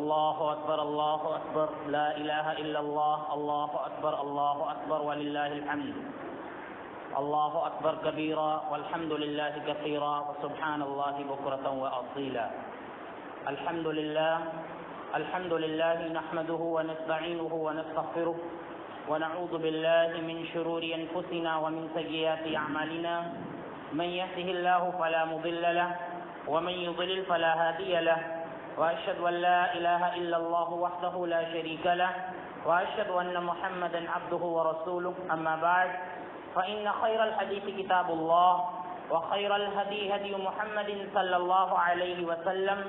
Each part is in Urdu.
الله أكبر الله أكبر لا إله إلا الله الله أكبر ولله الحمد الله أكبر كبيرا والحمد لله كثيرا وسبحان الله بكرة وأصيلا. الحمد لله نحمده ونستعينه ونستغفره ونعوذ بالله من شرور أنفسنا ومن سيئات أعمالنا من يهده الله فلا مضل له ومن يضلل فلا هادي له وأشهد أن لا إله إلا الله وحده لا شريك له وأشهد أن محمدا عبده ورسوله. أما بعد فإن خير الحديث كتاب الله وخير الهدي هدي محمد صلى الله عليه وسلم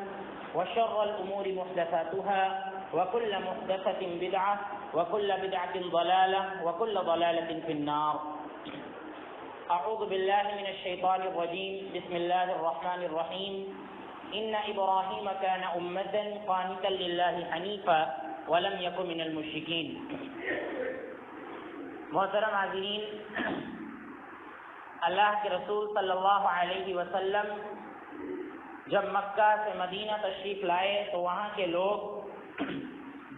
وشر الأمور محدثاتها وكل محدثة بدعة وكل بدعة ضلالة وكل ضلالة في النار. أعوذ بالله من الشيطان الرجيم. بسم الله الرحمن الرحيم. إن إبراهيم كان أمة قانتا لله حنيفا ولم يكن من المشركين. محترم حاضرین، اللہ کے رسول صلی اللہ علیہ وسلم جب مکہ سے مدینہ تشریف لائے تو وہاں کے لوگ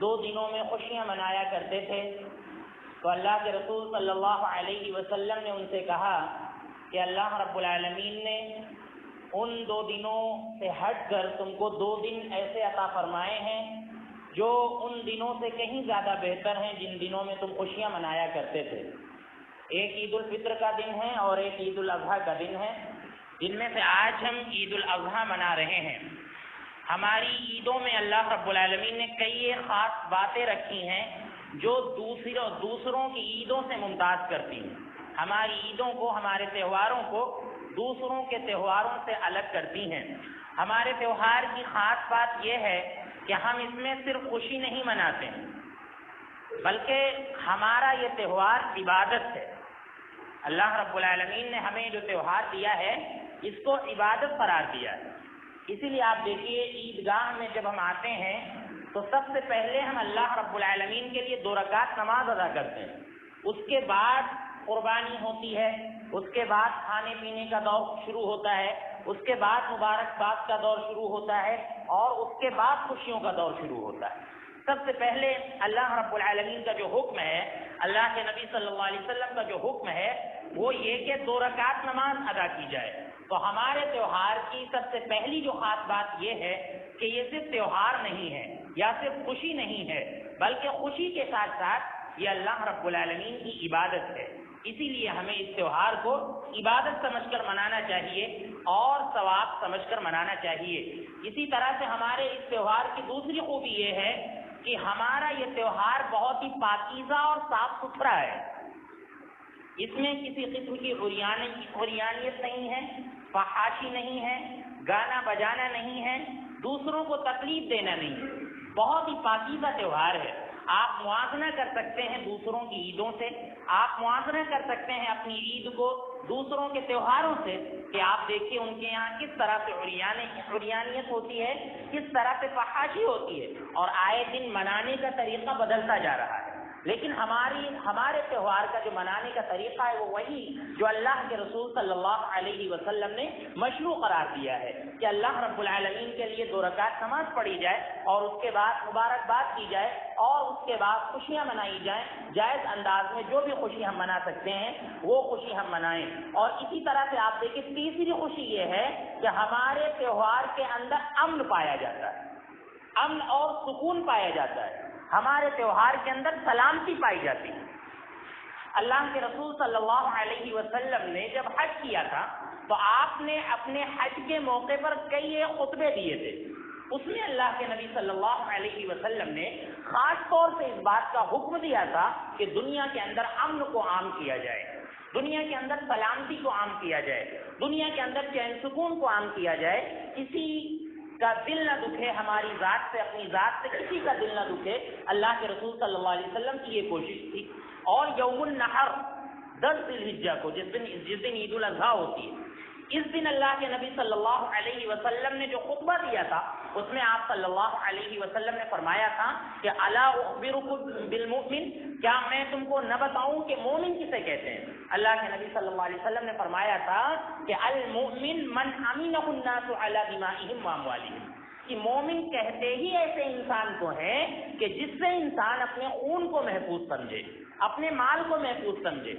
2 دنوں میں خوشیاں منایا کرتے تھے. تو اللہ کے رسول صلی اللہ علیہ وسلم نے ان سے کہا کہ اللہ رب العالمین نے ان 2 دنوں سے ہٹ کر تم کو 2 دن ایسے عطا فرمائے ہیں جو ان دنوں سے کہیں زیادہ بہتر ہیں جن دنوں میں تم خوشیاں منایا کرتے تھے. ایک عید الفطر کا دن ہے اور ایک عید الاضحیٰ کا دن ہے، جن میں سے آج ہم عید الاضحیٰ منا رہے ہیں. ہماری عیدوں میں اللہ رب العالمین نے کئی خاص باتیں رکھی ہیں جو دوسروں کی عیدوں سے ممتاز کرتی ہیں. ہماری عیدوں کو، ہمارے تہواروں کو دوسروں کے تہواروں سے الگ کرتی ہیں. ہمارے تہوار کی خاص بات یہ ہے کہ ہم اس میں صرف خوشی نہیں مناتے ہیں، بلکہ ہمارا یہ تہوار عبادت ہے. اللہ رب العالمین نے ہمیں جو تہوار دیا ہے اس کو عبادت قرار دیا ہے. اسی لیے آپ دیکھیے عیدگاہ میں جب ہم آتے ہیں تو سب سے پہلے ہم اللہ رب العالمین کے لیے 2 رکعت نماز ادا کرتے ہیں. اس کے بعد قربانی ہوتی ہے، اس کے بعد کھانے پینے کا دور شروع ہوتا ہے، اس کے بعد مبارکباد کا دور شروع ہوتا ہے اور اس کے بعد خوشیوں کا دور شروع ہوتا ہے. سب سے پہلے اللہ رب العالمین کا جو حکم ہے، اللہ کے نبی صلی اللہ علیہ وسلم کا جو حکم ہے وہ یہ کہ 2 رکعت نماز ادا کی جائے. تو ہمارے تہوار کی سب سے پہلی جو خاص بات یہ ہے کہ یہ صرف تہوار نہیں ہے یا صرف خوشی نہیں ہے، بلکہ خوشی کے ساتھ ساتھ یہ اللہ رب العالمین کی عبادت ہے. اسی لیے ہمیں اس تہوار کو عبادت سمجھ کر منانا چاہیے اور ثواب سمجھ کر منانا چاہیے. اسی طرح سے ہمارے اس تہوار کی دوسری خوبی یہ ہے کہ ہمارا یہ تہوار بہت ہی پاکیزہ اور صاف ستھرا ہے. اس میں کسی قسم کی عریانیت نہیں ہے، فحاشی نہیں ہے، گانا بجانا نہیں ہے، دوسروں کو تکلیف دینا نہیں ہے. بہت ہی پاکیزہ تہوار ہے. آپ موازنہ کر سکتے ہیں دوسروں کی عیدوں سے، آپ موازنہ کر سکتے ہیں اپنی عید کو دوسروں کے تہواروں سے کہ آپ دیکھیے ان کے یہاں کس طرح سے عریانیت ہوتی ہے، کس طرح سے فحاشی ہوتی ہے، اور آئے دن منانے کا طریقہ بدلتا جا رہا ہے. لیکن ہمارے تہوار کا جو منانے کا طریقہ ہے وہ وہی جو اللہ کے رسول صلی اللہ علیہ وسلم نے مشروع قرار دیا ہے کہ اللہ رب العالمین کے لیے 2 رکعت نماز پڑھی جائے اور اس کے بعد مبارکباد کی جائے اور اس کے بعد خوشیاں منائی جائیں. جائز انداز میں جو بھی خوشی ہم منا سکتے ہیں وہ خوشی ہم منائیں. اور اسی طرح سے آپ دیکھیں تیسری خوشی یہ ہے کہ ہمارے تہوار کے اندر امن پایا جاتا ہے، امن اور سکون پایا جاتا ہے. ہمارے تہوار کے اندر سلامتی پائی جاتی ہے. اللہ کے رسول صلی اللہ علیہ وسلم نے جب حج کیا تھا تو آپ نے اپنے حج کے موقع پر کئی خطبے دیے تھے. اس میں اللہ کے نبی صلی اللہ علیہ وسلم نے خاص طور سے اس بات کا حکم دیا تھا کہ دنیا کے اندر امن کو عام کیا جائے، دنیا کے اندر سلامتی کو عام کیا جائے، دنیا کے اندر چین سکون کو عام کیا جائے. کسی کا دل نہ دکھے، ہماری ذات سے، اپنی ذات سے کسی کا دل نہ دکھے. اللہ کے رسول صلی اللہ علیہ وسلم کی یہ کوشش تھی. اور یوم النحر 10 ذی الحجہ کو جس دن عید الاضحیٰ ہوتی ہے، اس دن اللہ کے نبی صلی اللہ علیہ وسلم نے جو خطبہ دیا تھا اس میں آپ صلی اللہ علیہ وسلم نے فرمایا تھا کہ الا اخبرکم بالمؤمن، کیا میں تم کو نہ بتاؤں کہ مومن کسے کہتے ہیں. اللہ کے نبی صلی اللہ علیہ وسلم نے فرمایا تھا کہ المؤمن من امنہ الناس علی دمائہم واموالہم، کہ مومن کہتے ہی ایسے انسان کو ہے کہ جس سے انسان اپنے خون کو محفوظ سمجھے، اپنے مال کو محفوظ سمجھے،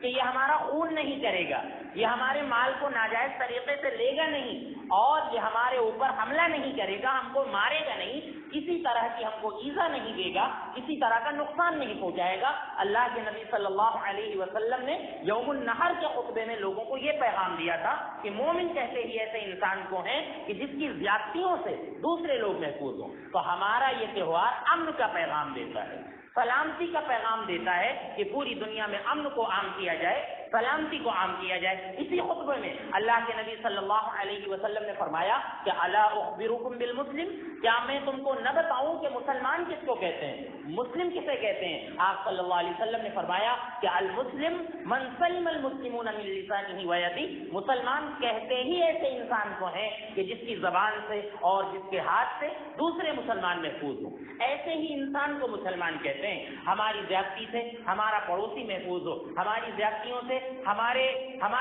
کہ یہ ہمارا خون نہیں کرے گا، یہ ہمارے مال کو ناجائز طریقے سے لے گا نہیں، اور یہ ہمارے اوپر حملہ نہیں کرے گا، ہم کو مارے گا نہیں، کسی طرح کی ہم کو ایذا نہیں دے گا، کسی طرح کا نقصان نہیں پہنچائے گا۔ اللہ کے نبی صلی اللہ علیہ وسلم نے یوم النحر کے خطبے میں لوگوں کو یہ پیغام دیا تھا کہ مومن کہتے ہی ایسے انسان کو ہیں کہ جس کی زیادتیوں سے دوسرے لوگ محفوظ ہوں۔ تو ہمارا یہ تہوار امن کا پیغام دیتا ہے، سلامتی کا پیغام دیتا ہے کہ پوری دنیا میں امن کو عام کیا جائے، سلامتی کو عام کیا جائے۔ اسی خطبے میں اللہ کے نبی صلی اللہ علیہ وسلم نے فرمایا کہ الا اخبرکم بالمسلم، کیا میں تم کو نہ بتاؤں کہ مسلمان کس کو کہتے ہیں، مسلم کسے کہتے ہیں؟ آپ صلی اللہ علیہ وسلم نے فرمایا کہ المسلم من سلم المسلمون من لسانه ويده، مسلمان کہتے ہی ایسے انسان کو ہیں کہ جس کی زبان سے اور جس کے ہاتھ سے دوسرے مسلمان محفوظ ہوں، ایسے ہی انسان کو مسلمان کہتے ہیں۔ ہماری زیادتی سے ہمارا پڑوسی محفوظ ہو، ہماری زیادتیوں سے ہمارے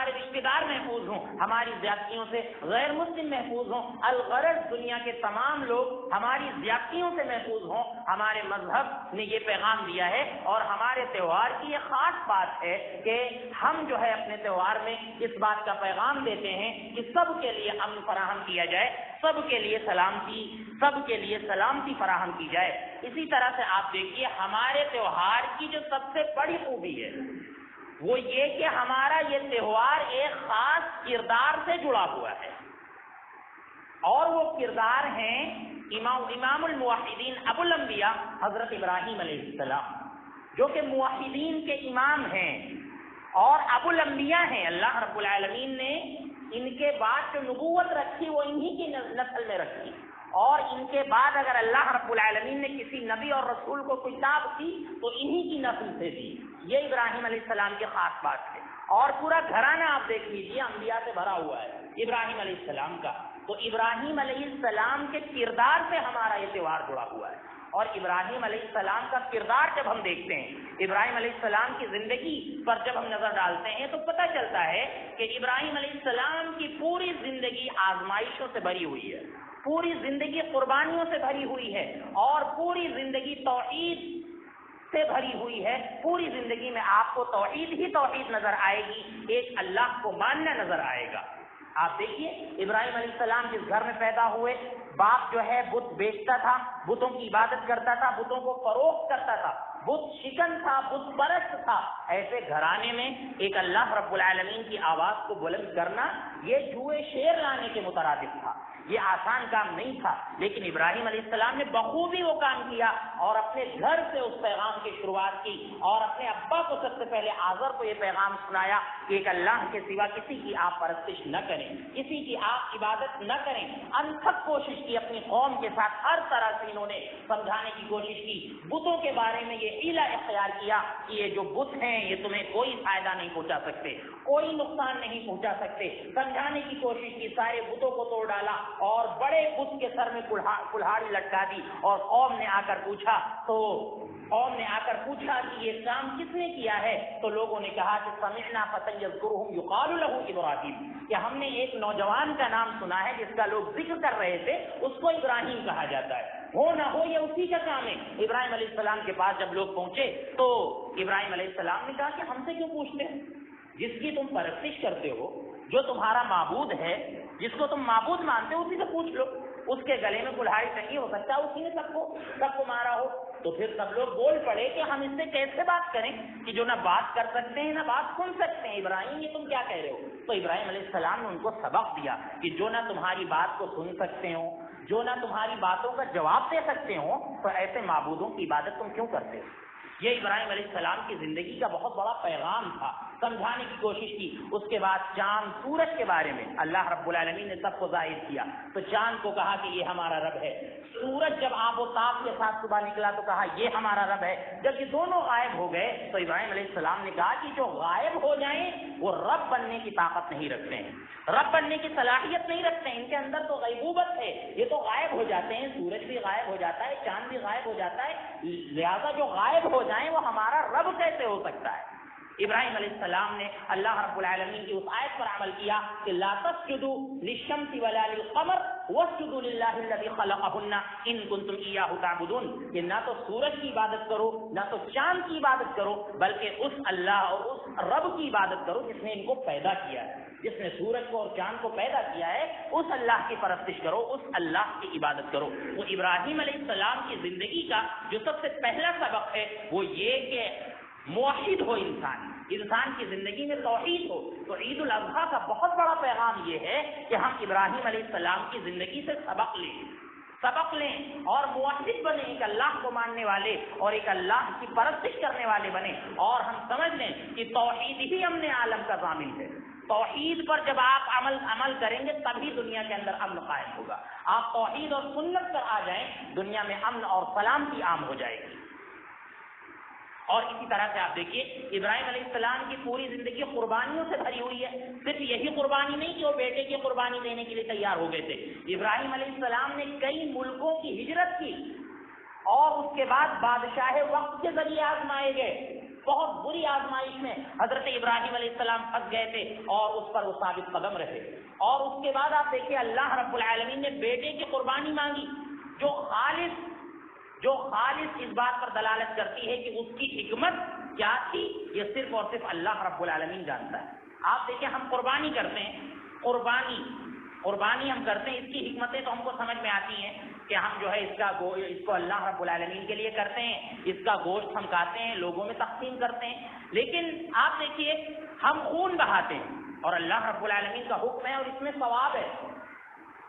رشتے دار محفوظ ہوں، ہماری زیادتیوں سے غیر مسلم محفوظ ہوں، الغرض دنیا کے تمام لوگ ہماری زیادتیوں سے محفوظ ہوں۔ ہمارے مذہب نے یہ پیغام دیا ہے، اور ہمارے تہوار کی یہ خاص بات ہے کہ ہم جو ہے اپنے تہوار میں اس بات کا پیغام دیتے ہیں کہ سب کے لیے امن فراہم کیا جائے، سب کے لیے سلامتی فراہم کی جائے۔ اسی طرح سے آپ دیکھیے ہمارے تہوار کی جو سب سے بڑی خوبی ہے وہ یہ کہ ہمارا یہ تہوار ایک خاص کردار سے جڑا ہوا ہے، اور وہ کردار ہیں امام الموحدین ابو الانبیاء حضرت ابراہیم علیہ السلام، جو کہ موحدین کے امام ہیں اور ابو الانبیاء ہیں۔ اللہ رب العالمین نے ان کے بعد جو نبوت رکھی وہ انہی کی نسل میں رکھی، اور ان کے بعد اگر اللہ رب العالمین نے کسی نبی اور رسول کو کتاب دی تو انہی کی نسل سے دی۔ یہ ابراہیم علیہ السلام کی خاص بات ہے، اور پورا گھرانہ آپ دیکھ لیجیے انبیاء سے بھرا ہوا ہے ابراہیم علیہ السلام کا۔ تو ابراہیم علیہ السلام کے کردار سے ہمارا یہ تہوار جڑا ہوا ہے، اور ابراہیم علیہ السلام کا کردار جب ہم دیکھتے ہیں، ابراہیم علیہ السلام کی زندگی پر جب ہم نظر ڈالتے ہیں تو پتہ چلتا ہے کہ ابراہیم علیہ السلام کی پوری زندگی آزمائشوں سے بھری ہوئی ہے، پوری زندگی قربانیوں سے بھری ہوئی ہے، اور پوری زندگی توحید سے بھری ہوئی ہے۔ پوری زندگی میں آپ کو توحید ہی توحید نظر آئے گی، ایک اللہ کو ماننا نظر آئے گا۔ آپ دیکھیے ابراہیم علیہ السلام جس گھر میں پیدا ہوئے، باپ جو ہے بت بیچتا تھا، بتوں کی عبادت کرتا تھا، بتوں کو فروخت کرتا تھا، بت شکن تھا، بت پرست تھا۔ ایسے گھرانے میں ایک اللہ رب العالمین کی آواز کو بلند کرنا یہ جوئے شیر لانے کے مترادف تھا، یہ آسان کام نہیں تھا، لیکن ابراہیم علیہ السلام نے بخوبی وہ کام کیا اور اپنے گھر سے اس پیغام کی شروعات کی، اور اپنے ابا کو سب سے پہلے آزر کو یہ پیغام سنایا کہ ایک اللہ کے سوا کسی کی آپ پرستش نہ کریں، کسی کی آپ عبادت نہ کریں۔ انتھک کوشش کی اپنی قوم کے ساتھ، ہر طرح سے انہوں نے سمجھانے کی کوشش کی، بتوں کے بارے میں یہ حیلہ اختیار کیا کہ یہ جو بت ہیں یہ تمہیں کوئی فائدہ نہیں پہنچا سکتے، کوئی نقصان نہیں پہنچا سکتے۔ سمجھانے کی کوشش کی، سارے بتوں کو توڑ ڈالا اور بڑے بت کے سر میں کلہاڑی لٹکا دی، اور قوم نے آ کر پوچھا کہ یہ کام کس نے کیا ہے؟ تو لوگوں نے کہا کہ سمعنا فتى يذكرهم يقال له ابراہیم، کہ ہم نے ایک نوجوان کا نام سنا ہے جس کا لوگ ذکر کر رہے تھے، اس کو ابراہیم کہا جاتا ہے، ہو نہ ہو یہ اسی کا کام ہے۔ ابراہیم علیہ السلام کے پاس جب لوگ پہنچے تو ابراہیم علیہ السلام نے کہا کہ ہم سے کیوں پوچھتے ہیں؟ جس کی تم پرستش کرتے ہو، جو تمہارا معبود ہے، جس کو تم معبود مانتے ہو، اسی سے پوچھ لو، اس کے گلے میں کلہاڑی ٹنگی، ہو سکتا ہے اسی نے سب کو مارا ہو۔ تو پھر سب لوگ بول پڑے کہ ہم اس سے کیسے بات کریں کہ جو نہ بات کر سکتے ہیں نہ بات سن سکتے ہیں، ابراہیم یہ تم کیا کہہ رہے ہو؟ تو ابراہیم علیہ السلام نے ان کو سبق دیا کہ جو نہ تمہاری بات کو سن سکتے ہو، جو نہ تمہاری باتوں کا جواب دے سکتے ہو، تو ایسے معبودوں کی عبادت تم کیوں کرتے ہو؟ یہ ابراہیم علیہ السلام کی زندگی کا بہت بڑا پیغام تھا، سمجھانے کی کوشش کی۔ اس کے بعد چاند سورج کے بارے میں اللہ رب العالمین نے سب کو ظاہر کیا، تو چاند کو کہا کہ یہ ہمارا رب ہے، سورج جب آب و تاب کے ساتھ صبح نکلا تو کہا یہ ہمارا رب ہے۔ جب یہ دونوں غائب ہو گئے تو ابراہیم علیہ السلام نے کہا کہ جو غائب ہو جائیں وہ رب بننے کی طاقت نہیں رکھتے ہیں، رب بننے کی صلاحیت نہیں رکھتے ہیں، ان کے اندر تو غیبوبت ہے، یہ تو غائب ہو جاتے ہیں، سورج بھی غائب ہو جاتا ہے، چاند بھی غائب ہو جاتا ہے، لہذا جو غائب ہو جائیں وہ ہمارا رب کیسے ہو سکتا ہے؟ ابراہیم علیہ السلام نے اللہ رب العالمین کی اس آیت پر عمل کیا کہ لا تسجدوا للشمس ولا للقمر واسجدوا للہ الذی خلقہن ان کنتم ایاہ تعبدون، کہ نہ تو سورج کی عبادت کرو نہ تو چاند کی عبادت کرو، بلکہ اس اللہ اور اس رب کی عبادت کرو جس نے ان کو پیدا کیا ہے، جس نے سورج کو اور چاند کو پیدا کیا ہے، اس اللہ کی پرستش کرو، اس اللہ کی عبادت کرو۔ وہ ابراہیم علیہ السلام کی زندگی کا جو سب سے پہلا سبق ہے وہ یہ کہ موحد ہو انسان کی زندگی میں توحید ہو۔ تو عید الاضحیٰ کا بہت بڑا پیغام یہ ہے کہ ہم ابراہیم علیہ السلام کی زندگی سے سبق لیں اور موحد بنیں، ایک اللہ کو ماننے والے اور ایک اللہ کی پرستش کرنے والے بنیں، اور ہم سمجھ لیں کہ توحید ہی امن عالم کا ضامن ہے۔ توحید پر جب آپ عمل کریں گے تبھی دنیا کے اندر امن قائم ہوگا۔ آپ توحید اور سنت پر آ جائیں، دنیا میں امن اور سلامتی عام ہو جائے گی۔ اور اسی طرح سے آپ دیکھیے ابراہیم علیہ السلام کی پوری زندگی قربانیوں سے بھری ہوئی ہے۔ صرف یہی قربانی نہیں کہ وہ بیٹے کی قربانی دینے کے لیے تیار ہو گئے تھے، ابراہیم علیہ السلام نے کئی ملکوں کی ہجرت کی اور اس کے بعد بادشاہ وقت کے ذریعے آزمائے گئے۔ بہت بری آزمائش میں حضرت ابراہیم علیہ السلام پھنس گئے تھے اور اس پر وہ ثابت قدم رہے۔ اور اس کے بعد آپ دیکھیے اللہ رب العالمین نے بیٹے کی قربانی مانگی جو خالص اس بات پر دلالت کرتی ہے کہ اس کی حکمت کیا تھی، یہ صرف اور صرف اللہ رب العالمین جانتا ہے۔ آپ دیکھیں ہم قربانی کرتے ہیں، قربانی ہم کرتے ہیں، اس کی حکمتیں تو ہم کو سمجھ میں آتی ہیں کہ ہم جو ہے اس کو اللہ رب العالمین کے لیے کرتے ہیں، اس کا گوشت ہم کھاتے ہیں، لوگوں میں تقسیم کرتے ہیں۔ لیکن آپ دیکھیے ہم خون بہاتے ہیں اور اللہ رب العالمین کا حکم ہے اور اس میں ثواب ہے،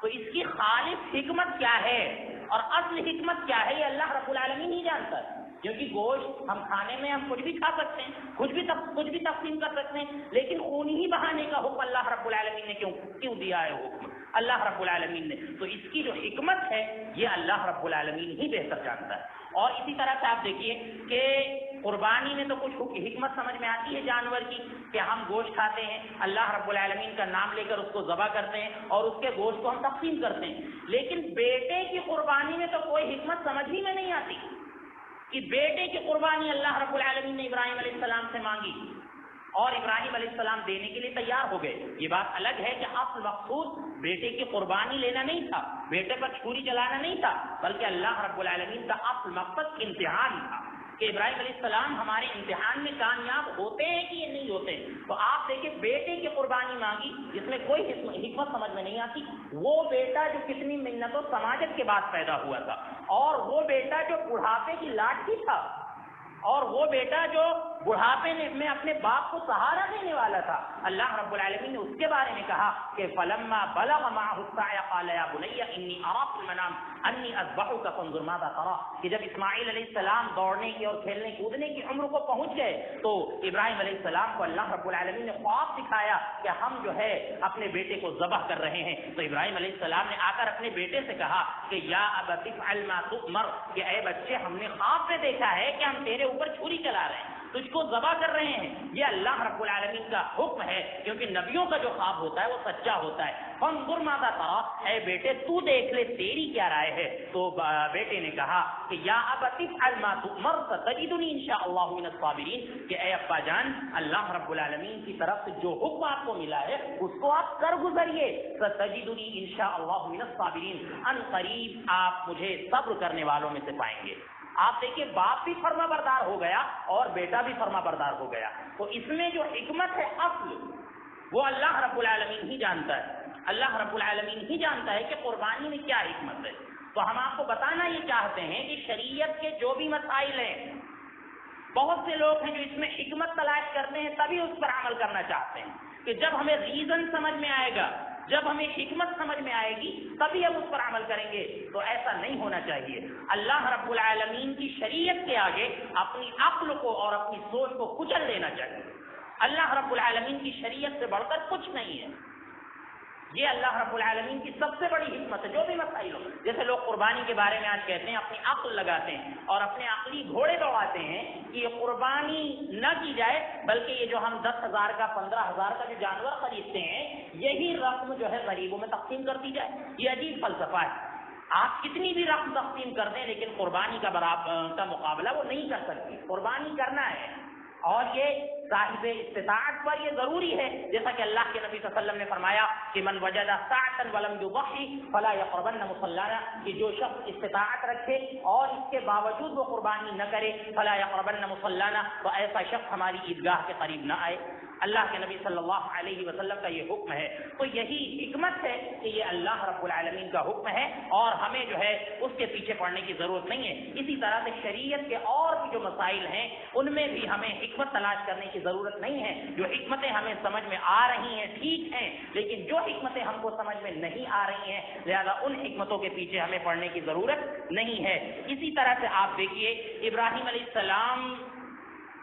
تو اس کی خالص حکمت کیا ہے اور اصل حکمت کیا ہے یہ اللہ رب العالمین ہی جانتا ہے۔ کیونکہ گوشت ہم کھانے میں ہم کچھ بھی کھا سکتے ہیں، کچھ بھی تقسیم کر سکتے ہیں، لیکن خون ہی بہانے کا حکم اللہ رب العالمین نے کیوں دیا ہے حکم اللہ رب العالمین نے؟ تو اس کی جو حکمت ہے یہ اللہ رب العالمین ہی بہتر جانتا ہے۔ اور اسی طرح سے آپ دیکھیے کہ قربانی میں تو کچھ حکمت سمجھ میں آتی ہے جانور کی کہ ہم گوشت کھاتے ہیں، اللہ رب العالمین کا نام لے کر اس کو ذبح کرتے ہیں اور اس کے گوشت کو ہم تقسیم کرتے ہیں۔ لیکن بیٹے کی قربانی میں تو کوئی حکمت سمجھ ہی میں نہیں آتی کہ بیٹے کی قربانی اللہ رب العالمین نے ابراہیم علیہ السلام سے مانگی اور ابراہیم علیہ السلام دینے کے لیے تیار ہو گئے۔ یہ بات الگ ہے کہ اصل مقصود بیٹے کی قربانی لینا نہیں تھا، بیٹے پر چھری چلانا نہیں تھا، بلکہ اللہ رب العالمین کا اصل مقصد امتحان تھا کہ ابراہیم علیہ السلام ہمارے امتحان میں کامیاب ہوتے ہیں کہ یہ نہیں ہوتے۔ تو آپ دیکھیں بیٹے کی قربانی مانگی جس میں کوئی حکمت سمجھ میں نہیں آتی، وہ بیٹا جو کتنی محنت و سماجت کے بعد پیدا ہوا تھا، اور وہ بیٹا جو بڑھاپے کی لاٹھی تھا، اور وہ بیٹا جو بڑھاپے میں اپنے باپ کو سہارا دینے والا تھا۔ اللہ رب العالمین نے اس کے بارے میں کہا کہ فلما بلغ معه السعي قال يا بني اني ارى في المنام اني اذبحك فانظر ماذا ترى، کہ جب اسماعیل علیہ السلام دوڑنے کی اور کھیلنے کودنے کی عمر کو پہنچ گئے تو ابراہیم علیہ السلام کو اللہ رب العالمین نے خواب دکھایا کہ ہم جو ہے اپنے بیٹے کو ذبح کر رہے ہیں۔ تو ابراہیم علیہ السلام نے آ کر اپنے بیٹے سے کہا کہ یا ابت افعل ما تؤمر، کہ اے بچے ہم نے خواب میں دیکھا ہے کہ ہم تیرے اوپر چھری چلا رہے ہیں، تجھ کو ذبح کر رہے ہیں۔ یہ اللہ رب العالمین کا حکم ہے، کیونکہ نبیوں کا جو خواب ہوتا ہے وہ سچا ہوتا ہے۔ فانظر ماذا ترى، اے بیٹے تو دیکھ لے تیری کیا رائے ہے۔ تو بیٹے نے کہا کہ یا ابت افعل ما تؤمر ستجدنی ان شاء اللہ من الصابرین، کہ اے ابا جان اللہ رب العالمین کی طرف سے جو حکم آپ کو ملا ہے اس کو آپ کر گزریے، ستجدنی ان شاء اللہ من الصابرین، ان قریب آپ مجھے صبر کرنے والوں میں سے پائیں گے۔ آپ دیکھیے باپ بھی فرما بردار ہو گیا اور بیٹا بھی فرما بردار ہو گیا۔ تو اس میں جو حکمت ہے اصل وہ اللہ رب العالمین ہی جانتا ہے، اللہ رب العالمین ہی جانتا ہے کہ قربانی میں کیا حکمت ہے۔ تو ہم آپ کو بتانا یہ چاہتے ہیں کہ شریعت کے جو بھی مسائل ہیں، بہت سے لوگ ہیں جو اس میں حکمت تلاش کرتے ہیں تبھی اس پر عمل کرنا چاہتے ہیں کہ جب ہمیں ریزن سمجھ میں آئے گا، جب ہمیں حکمت سمجھ میں آئے گی تبھی ہم اس پر عمل کریں گے۔ تو ایسا نہیں ہونا چاہیے۔ اللہ رب العالمین کی شریعت کے آگے اپنی عقل کو اور اپنی سوچ کو کچل دینا چاہیے۔ اللہ رب العالمین کی شریعت سے بڑھ کر کچھ نہیں ہے۔ یہ اللہ رب العالمین کی سب سے بڑی حکمت ہے۔ جو بھی مسائل ہو، جیسے لوگ قربانی کے بارے میں آج کہتے ہیں اپنی عقل لگاتے ہیں اور اپنے عقلی گھوڑے دوڑاتے ہیں کہ یہ قربانی نہ کی جائے، بلکہ یہ جو ہم 10,000 کا 15,000 کا جو جانور خریدتے ہیں یہی رقم جو ہے غریبوں میں تقسیم کر دی جائے۔ یہ عجیب فلسفہ ہے۔ آپ کتنی بھی رقم تقسیم کر دیں لیکن قربانی کا مقابلہ وہ نہیں کر سکتی۔ قربانی کرنا ہے اور یہ صاحب استطاعت پر یہ ضروری ہے، جیسا کہ اللہ کے نبی صلی اللہ علیہ وسلم نے فرمایا کہ من وجد ساعتا ولم یضحی فلا یقربن مصلانا، کہ جو شخص استطاعت رکھے اور اس کے باوجود وہ قربانی نہ کرے، فلا یقربن مصلانا، تو ایسا شخص ہماری عیدگاہ کے قریب نہ آئے۔ اللہ کے نبی صلی اللہ علیہ وسلم کا یہ حکم ہے، تو یہی حکمت ہے کہ یہ اللہ رب العالمین کا حکم ہے اور ہمیں جو ہے اس کے پیچھے پڑنے کی ضرورت نہیں ہے۔ اسی طرح سے شریعت کے اور بھی جو مسائل ہیں ان میں بھی ہمیں حکمت تلاش کرنے کی ضرورت نہیں ہے۔ جو حکمتیں ہمیں سمجھ میں آ رہی ہیں ٹھیک ہیں، لیکن جو حکمتیں ہم کو سمجھ میں نہیں آ رہی ہیں لہذا ان حکمتوں کے پیچھے ہمیں پڑنے کی ضرورت نہیں ہے۔ اسی طرح سے آپ دیکھیے ابراہیم علیہ السلام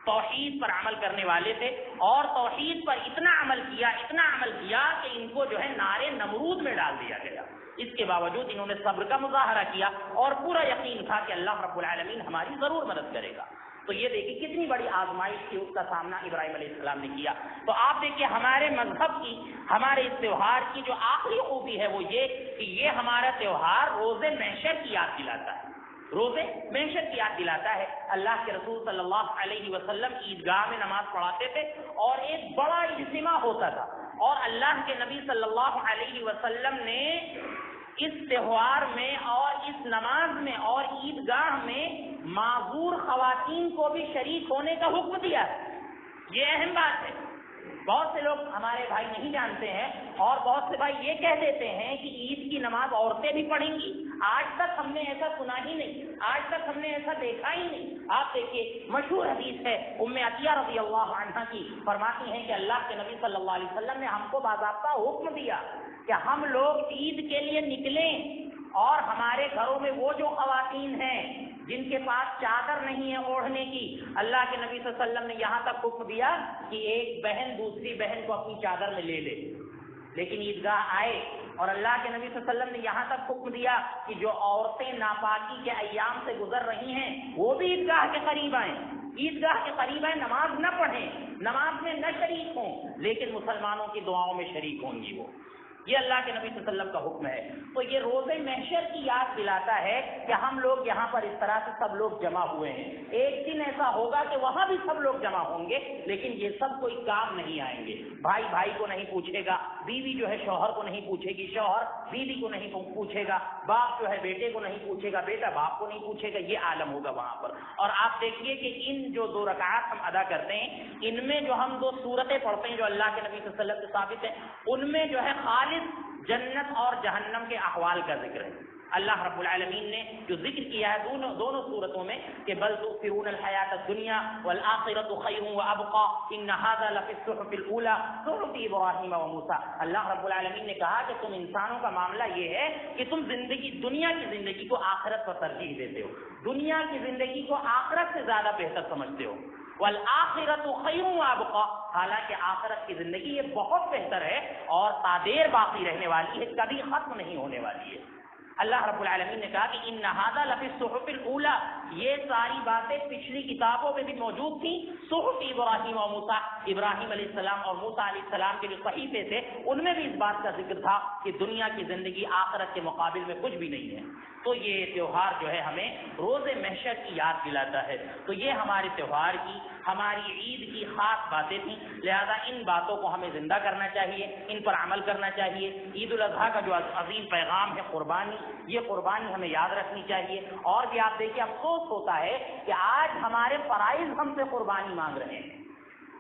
توحید پر عمل کرنے والے تھے اور توحید پر اتنا عمل کیا کہ ان کو جو ہے نارے نمرود میں ڈال دیا گیا۔ اس کے باوجود انہوں نے صبر کا مظاہرہ کیا اور پورا یقین تھا کہ اللہ رب العالمین ہماری ضرور مدد کرے گا۔ تو یہ دیکھیے کتنی بڑی آزمائش تھی، اس کا سامنا ابراہیم علیہ السلام نے کیا۔ تو آپ دیکھیے ہمارے مذہب کی، ہمارے اس تہوار کی جو آخری خوبی ہے وہ یہ کہ یہ ہمارا تہوار روز محشر کی یاد دلاتا ہے، روزے محشر کی یاد دلاتا ہے۔ اللہ کے رسول صلی اللہ علیہ وسلم عیدگاہ میں نماز پڑھاتے تھے اور ایک بڑا اجتماع ہوتا تھا، اور اللہ کے نبی صلی اللہ علیہ وسلم نے اس تہوار میں اور اس نماز میں اور عیدگاہ میں معذور خواتین کو بھی شریک ہونے کا حکم دیا ہے۔ یہ اہم بات ہے، بہت سے لوگ ہمارے بھائی نہیں جانتے ہیں اور بہت سے بھائی یہ کہہ دیتے ہیں کہ عید کی نماز عورتیں بھی پڑھیں گی۔ آج تک ہم نے ایسا سنا ہی نہیں، آج تک ہم نے ایسا دیکھا ہی نہیں۔ آپ دیکھیے مشہور حدیث ہے ام عطیہ رضی اللہ عنہا کی، فرماتی ہیں کہ اللہ کے نبی صلی اللہ علیہ وسلم نے ہم کو باضابطہ حکم دیا کہ ہم لوگ عید کے لیے نکلیں اور ہمارے گھروں میں وہ جو خواتین ہیں جن کے پاس چادر نہیں ہے اوڑھنے کی، اللہ کے نبی صلی اللہ علیہ وسلم نے یہاں تک حکم دیا کہ ایک بہن دوسری بہن کو اپنی چادر میں لے لے، لیکن عیدگاہ آئے اور اللہ کے نبی صلی اللہ علیہ وسلم نے یہاں تک حکم دیا کہ جو عورتیں ناپاکی کے ایام سے گزر رہی ہیں وہ بھی عیدگاہ کے قریب آئیں، عیدگاہ کے قریب آئیں، نماز نہ پڑھیں، نماز میں نہ شریک ہوں، لیکن مسلمانوں کی دعاؤں میں شریک ہوں گی وہ۔ یہ اللہ کے نبی صلی اللہ علیہ وسلم کا حکم ہے۔ تو یہ روز محشر کی یاد دلاتا ہے کہ ہم لوگ یہاں پر اس طرح سے سب لوگ جمع ہوئے ہیں۔ ایک دن ایسا ہوگا کہ وہاں بھی سب لوگ جمع ہوں گے، لیکن یہ سب کوئی کام نہیں آئیں گے۔ بھائی بھائی کو نہیں پوچھے گا، بیوی جو ہے شوہر کو نہیں پوچھے گی، شوہر بیوی کو نہیں پوچھے گا، باپ جو ہے بیٹے کو نہیں پوچھے گا، بیٹا باپ کو نہیں پوچھے گا۔ یہ عالم ہوگا وہاں پر۔ اور آپ دیکھیے کہ ان جو 2 رکعات ہم ادا کرتے ہیں ان میں جو ہم 2 سورتیں پڑھتے ہیں جو اللہ کے نبی صلی اللہ علیہ وسلم سے ثابت ہے، ان میں جو ہے خالص جنت اور جہنم کے احوال کا ذکر ہے۔ اللہ رب العالمین نے جو ذکر کیا ہے دونوں صورتوں میں کہ بل تؤثرون الحیات الدنیا والآخرۃ خیر وابقى ان هذا لفی الصحف الاولى صحف ابراہیم وموسیٰ۔ اللہ رب العالمین نے کہا کہ تم انسانوں کا معاملہ یہ ہے کہ تم دنیا کی زندگی کو آخرت پر ترجیح دیتے ہو، دنیا کی زندگی کو آخرت سے زیادہ بہتر سمجھتے ہو۔ والآخرۃ خیر وابقى، حالانکہ آخرت کی زندگی یہ بہت بہتر ہے اور تادیر باقی رہنے والی ہے، کبھی ختم نہیں ہونے والی ہے۔ اللہ رب العالمین نے کہا کہ ان هذا لفی الصحف الاولى، یہ ساری باتیں پچھلی کتابوں میں بھی موجود تھیں، صحف ابراہیم و موسیٰ، ابراہیم علیہ السلام اور موسیٰ علیہ السلام کے جو صحیفے تھے ان میں بھی اس بات کا ذکر تھا کہ دنیا کی زندگی آخرت کے مقابل میں کچھ بھی نہیں ہے۔ تو یہ تہوار جو ہے ہمیں روز محشر کی یاد دلاتا ہے۔ تو یہ ہمارے تہوار کی، ہماری عید کی خاص باتیں تھیں، لہذا ان باتوں کو ہمیں زندہ کرنا چاہیے، ان پر عمل کرنا چاہیے۔ عید الاضحیٰ کا جو عظیم پیغام ہے قربانی، یہ قربانی ہمیں یاد رکھنی چاہیے۔ اور بھی آپ دیکھیے افسوس ہوتا ہے کہ آج ہمارے فرائض ہم سے قربانی مانگ رہے ہیں،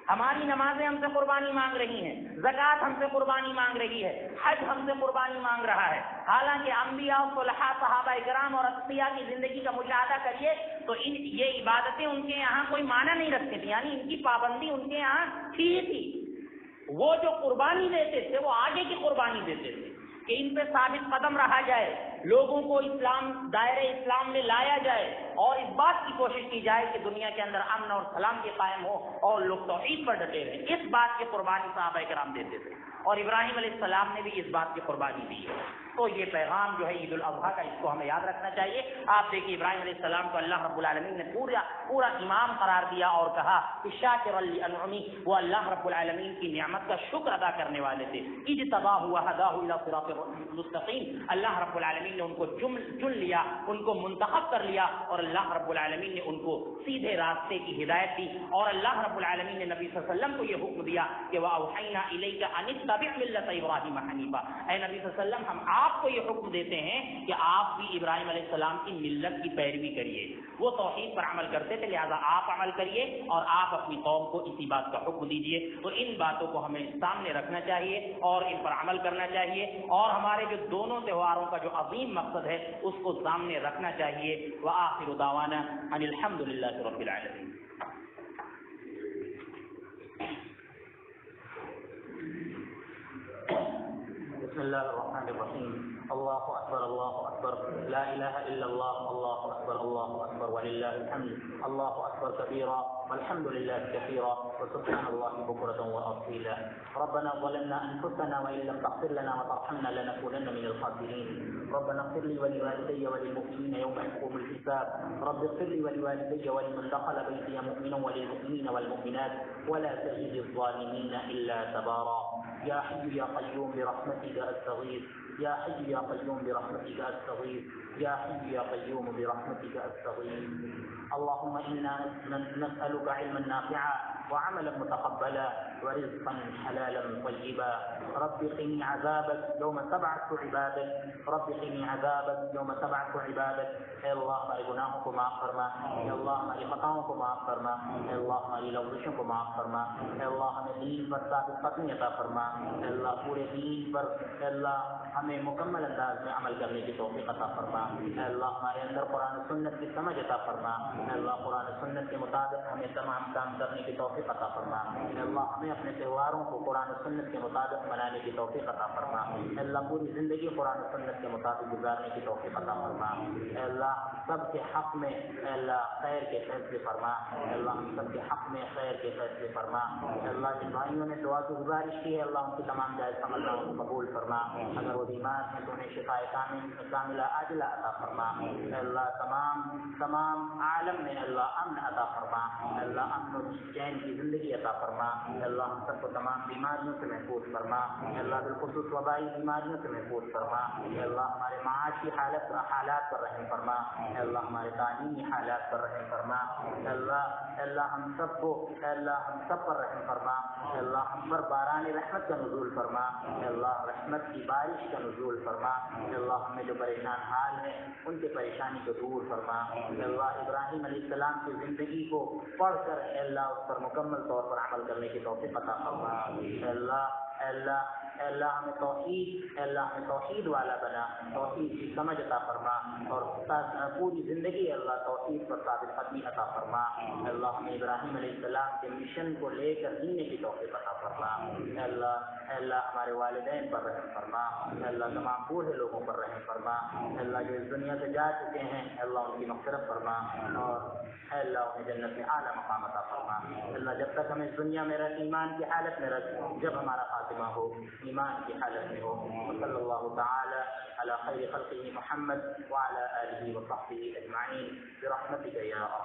ہماری نمازیں ہم سے قربانی مانگ رہی ہیں، زکوٰۃ ہم سے قربانی مانگ رہی ہے، حج ہم سے قربانی مانگ رہا ہے، حالانکہ انبیاء صلحاء صحابہ کرام اور اتقیاء کی زندگی کا مشاہدہ کریے تو یہ عبادتیں ان کے یہاں کوئی معنی نہیں رکھتی تھی، یعنی ان کی پابندی ان کے یہاں تھی ہی تھی۔ وہ جو قربانی دیتے تھے وہ آگے کی قربانی دیتے تھے کہ ان پہ ثابت قدم رہا جائے، لوگوں کو اسلام دائرہ اسلام میں لایا جائے اور اس بات کی کوشش کی جائے کہ دنیا کے اندر امن اور سلامتی قائم ہو اور لوگ توحید پر ڈٹے رہیں۔ اس بات کی قربانی صحابہ کرام دیتے تھے اور ابراہیم علیہ السلام نے بھی اس بات کی قربانی دی ہے۔ تو یہ پیغام جو ہے عید الاضحیٰ کا، اس کو ہمیں یاد رکھنا چاہیے۔ آپ دیکھیے ابراہیم علیہ السلام کو اللہ رب العالمین نے پورا امام قرار دیا اور کہا کہ شاکرا لانعمہ، وہ اللہ رب العالمین کی نعمت کا شکر ادا کرنے والے تھے۔ اجتباہ وہداہ الی صراط مستقیم، اللہ رب العالمین نے ان کو چن لیا، ان کو منتخب کر لیا، اور اللہ رب العالمین نے ان کو سیدھے راستے کی ہدایت دی۔ اور اللہ رب العالمین نے نبی صلی اللہ علیہ وسلم کو یہ حکم دیا کہ وَأَوْحَيْنَا إِلَيْكَ أَنِ اتَّبِعْ مِلَّةَ إِبْرَاهِيمَ حَنِيفًا، اے نبی صلی اللہ علیہ وسلم ہم آپ کو یہ حکم دیتے ہیں کہ آپ بھی ابراہیم علیہ السلام کی ملت کی پیروی کریے۔ وہ توحید پر عمل کرتے تھے، لہذا آپ عمل کریے اور آپ اپنی قوم کو اسی بات کا حکم دیجیے۔ تو ان باتوں کو ہمیں سامنے رکھنا چاہیے اور ان پر عمل کرنا چاہیے، اور ہمارے جو دونوں تہواروں کا جو عظیم مقصد ہے اس کو سامنے رکھنا چاہیے۔ وآخر دعوانا ان الحمد للہ رب العالمین۔ بسم اللہ الرحمن الرحیم۔ اللہ اکبر اللہ اکبر، لا الہ الا اللہ، اللہ اکبر وللہ الحمد، اللہ اکبر کبیرا والحمد للہ کثیرا وسبحان اللہ بکرۃ واصیلا۔ ربنا ظلمنا انفسنا وان لم تغفر لنا وترحمنا لنكونن من الخاسرین۔ ربنا اغفر لي ولوالدي وللمؤمنين يوم يقوم الحساب، رب اغفر لي ولوالدي ولمن دخل بيتي مؤمنا وللمؤمنين والمؤمنات ولا تزد الظالمين الا تبارا۔ يا حي يا قيوم برحمتك استغيث، يا حي يا قيوم برحمتك استغيث، يا حي يا قيوم برحمتك استغيث۔ اللهم إنا نسألك علما نافعا وعملا متقبلا ورزقا حلالا طيبا۔ رب قني عذابك يوم تبعث عبادك، رب قني عذابك يوم تبعث عبادك۔ اے اللہ ہمارے گناہوں کو معاف فرما، اے اللہ ہماری خطاؤں کو معاف فرما، اے اللہ ہماری لغزشوں کو معاف فرما، اے اللہ ہمیں دین پر ثابت قدمی عطا فرما، اے اللہ پورے دین پر اے اللہ ہمیں مکمل انداز میں عمل کرنے کی توفیق عطا فرما، اے اللہ ہمارے اندر قرآن و سنت کی سمجھ عطا فرما، اے اللہ قرآن و سنت کے مطابق ہمیں تمام کام کرنے کی توفیق عطا فرما، اے اللہ ہمیں اپنے تہواروں کو قرآن و سنت کے مطابق منانے کی توفیق عطا فرما، اے اللہ پوری زندگی قرآن و سنت کے مطابق گزارنے کی توفیق عطا فرما، اے اللہ سب کے حق میں اے اللہ خیر کے فیصلے فرما، اے اللہ ہم سب کے حق میں خیر کے فیصلے فرما، اے اللہ جن بھائیوں نے دعا کی گزارش کی ہے اللہ ان کی تمام جائز تمناؤں کو قبول فرما، اگر وہ بیمار ہیں تو انہیں شفاء کاملہ عاجلہ عطا فرما، اے اللہ تمام عالم میں اللہ امن عطا فرما، اے اللہ امن و چین کی زندگی عطا فرما، اے اللہ ہم سب کو تمام بیماریوں سے محفوظ فرما، اے اللہ بالخصوص وبائی بیماریوں سے محفوظ فرما، اے اللہ ہمارے معاشی حالات پر رحم فرما، اے اللہ ہمارے تعلیمی حالات پر رحم فرما، اے اللہ ہم سب کو اے اللہ ہم سب پر رحم فرما، اے اللہ ہم پر باران رحمت کا نزول فرما، اے اللہ رحمت کی بارش کا نزول فرما، اے اللہ ہمیں جو پریشان حال ہیں ان کی پریشانی کو دور فرما، اے اللہ ابراہیم علیہ السلام کی زندگی کو پڑھ کر اے اللہ اس پر مکمل طور پر عمل کرنے کی توفیق عطا فرما، اے اللہ ہمیں توحید والا بنا، توحید کی سمجھ عطا فرما اور پوری زندگی اللہ توحید پر ثابت قدمی عطا فرما، اے اللہ ہمیں ابراہیم علیہ السلام کے مشن کو لے کر جینے کی توفیق عطا فرما، اے اللہ ہمارے والدین پر رحم فرما، اے اللہ تمام بوڑھے لوگوں پر رحم فرما، اے اللہ جو اس دنیا سے جا چکے ہیں اے اللہ ان کی مغفرت فرما اور اے اللہ انہیں جنت میں اعلیٰ مقام عطا فرما، اے اللہ جب تک ہمیں اس دنیا میں رکھ ایمان کی حالت میں رکھ، جب ہمارا خاتمہ ہو ایمان کی حالت میں ہو۔ صلی اللہ تعالی علی خیر خلقہ محمد وعلی آلہ وصحبہ اجمعین برحمتک یا ارحم